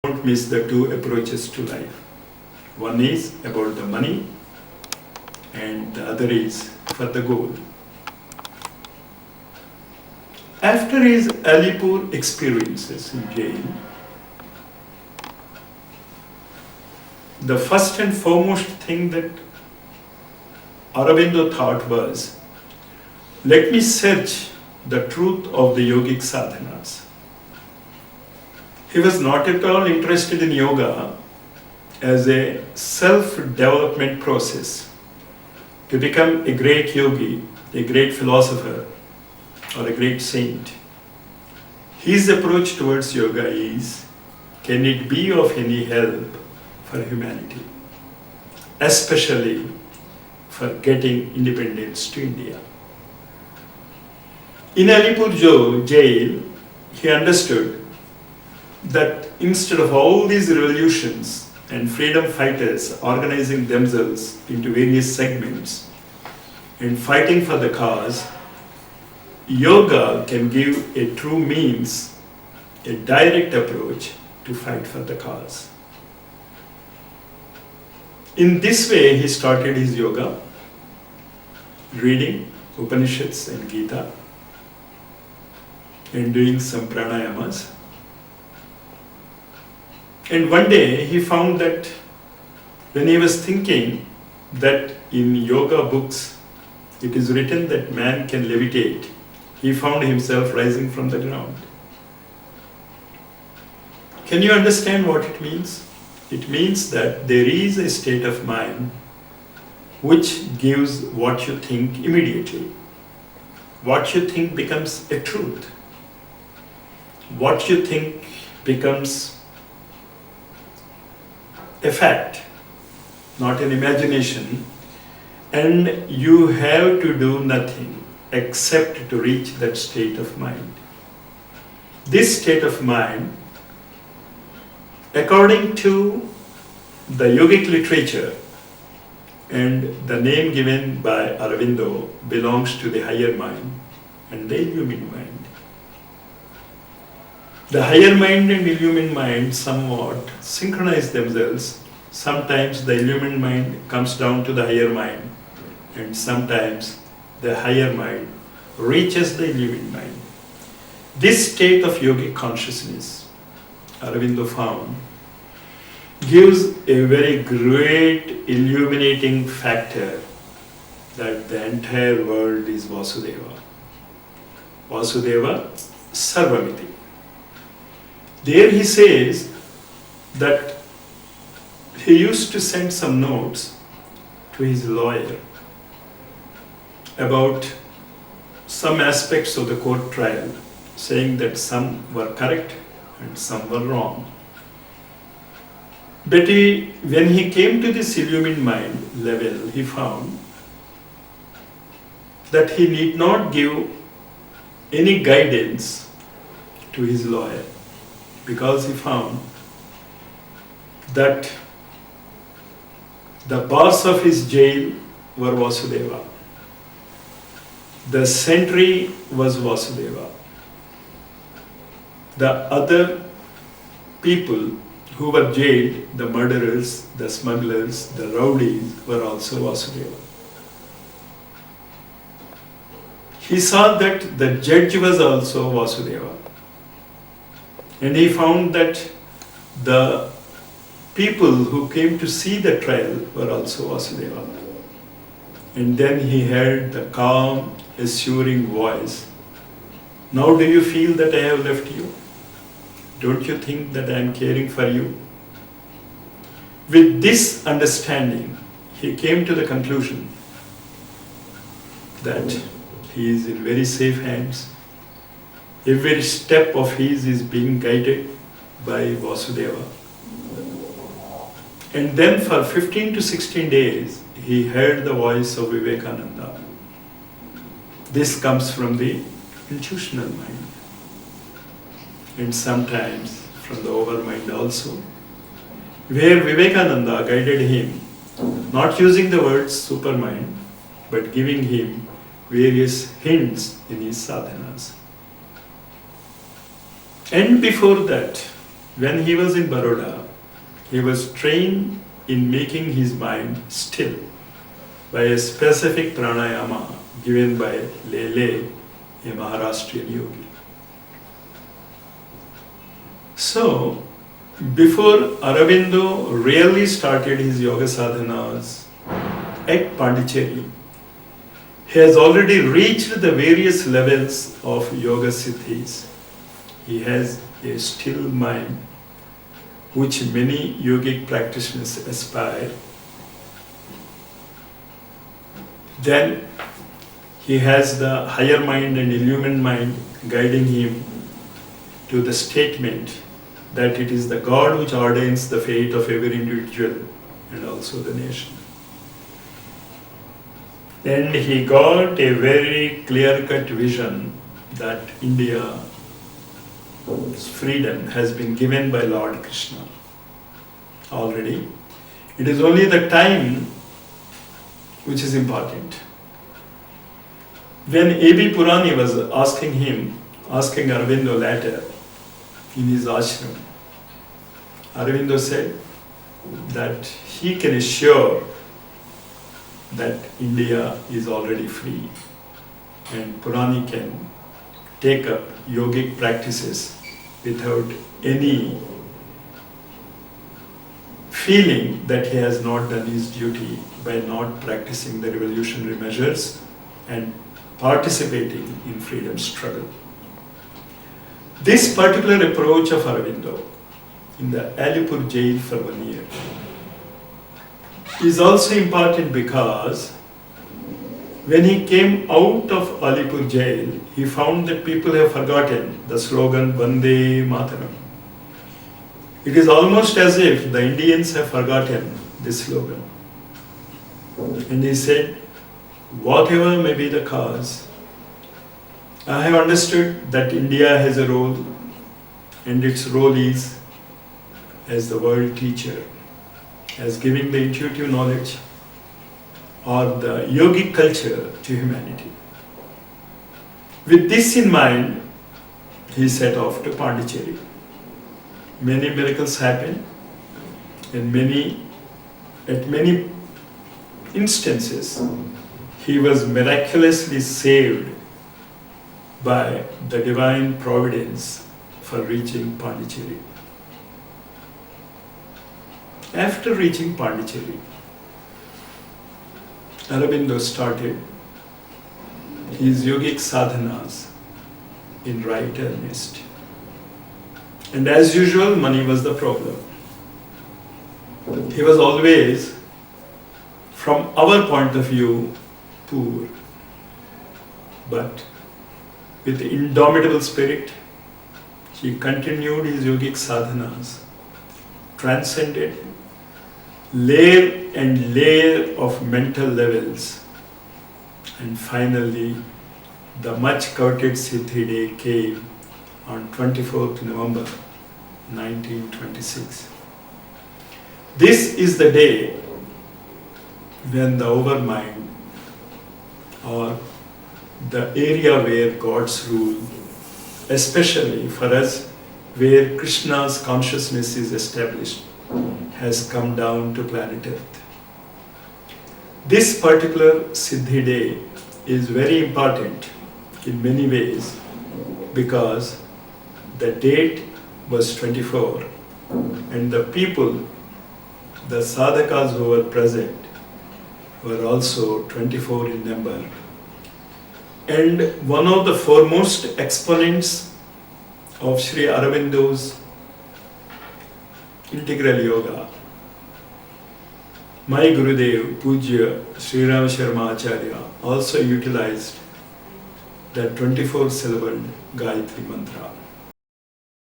Don't miss the two approaches to life. One is about the money, and the other is for the goal. After his Alipur experiences in jail, the first and foremost thing that Aurobindo thought was, let me search the truth of the yogic sadhanas. He was not at all interested in yoga as a self-development process to become a great yogi, a great philosopher, or a great saint. His approach towards yoga is, can it be of any help for humanity, especially for getting independence to India. In Alipur jail, he understood that instead of all these revolutions and freedom fighters organizing themselves into various segments and fighting for the cause, yoga can give a true means, a direct approach to fight for the cause. In this way, he started his yoga, reading Upanishads and Gita, and doing some pranayamas. And one day he found that when he was thinking that in yoga books it is written that man can levitate, he found himself rising from the ground. Can you understand what it means? It means that there is a state of mind which gives what you think immediately. What you think becomes a truth. What you think becomes a fact, not an imagination, and you have to do nothing except to reach that state of mind. This state of mind, according to the yogic literature and the name given by Aurobindo, belongs to the higher mind and the illumined mind. The higher mind and illumined mind somewhat synchronize themselves. Sometimes the illumined mind comes down to the higher mind, and sometimes the higher mind reaches the illumined mind. This state of yogic consciousness, Aurobindo found, gives a very great illuminating factor that the entire world is Vasudeva. Vasudeva Sarvamiti. There he says that he used to send some notes to his lawyer about some aspects of the court trial, saying that some were correct and some were wrong. But when he came to this illumined mind level, he found that he need not give any guidance to his lawyer, because he found that the boss of his jail were Vasudeva. The sentry was Vasudeva. The other people who were jailed, the murderers, the smugglers, the rowdies, were also Vasudeva. He saw that the judge was also Vasudeva. And he found that the people who came to see the trial were also Vasudeva. And then he heard the calm, assuring voice, "Now do you feel that I have left you? Don't you think that I am caring for you?" With this understanding, he came to the conclusion that he is in very safe hands. Every step of his is being guided by Vasudeva. And then for 15 to 16 days, he heard the voice of Vivekananda. This comes from the intuitional mind, and sometimes from the overmind also, where Vivekananda guided him, not using the words supermind, but giving him various hints in his sadhanas. And before that, when he was in Baroda, he was trained in making his mind still by a specific pranayama given by Lele, a Maharashtrian yogi. So, before Aurobindo really started his yoga sadhanas at Pondicherry, he has already reached the various levels of yoga siddhis. He has a still mind, which many yogic practitioners aspire. Then he has the higher mind and illumined mind guiding him to the statement that it is the God which ordains the fate of every individual and also the nation. And he got a very clear-cut vision that India's freedom has been given by Lord Krishna already. It is only the time which is important. When A.B. Purani was asking Aurobindo later in his ashram, Aurobindo said that he can assure that India is already free and Purani can take up yogic practices without any feeling that he has not done his duty by not practicing the revolutionary measures and participating in freedom struggle. This particular approach of Aurobindo in the Alipur jail for 1 year is also important because when he came out of Alipur jail, he found that people have forgotten the slogan Vande Mataram. It is almost as if the Indians have forgotten this slogan. And he said, whatever may be the cause, I have understood that India has a role, and its role is as the world teacher, as giving the intuitive knowledge or the yogic culture to humanity. With this in mind, he set off to Pondicherry. Many miracles happened, and at many instances, he was miraculously saved by the divine providence for reaching Pondicherry. After reaching Pondicherry, Aurobindo started his yogic sadhanas in right earnest. And as usual, money was the problem. He was always, from our point of view, poor. But with indomitable spirit, he continued his yogic sadhanas, transcended layer and layer of mental levels, and finally the much coveted Siddhi day came on 24th November 1926. This is the day when the overmind, or the area where God's rule, especially for us where Krishna's consciousness is established, has come down to planet Earth. This particular Siddhi day is very important in many ways because the date was 24 and the people, the sadhakas who were present, were also 24 in number. And one of the foremost exponents of Sri Aurobindo's integral yoga, my Gurudev, Pujya Sri Ram Sharma Acharya, also utilized the 24 syllable Gayatri mantra.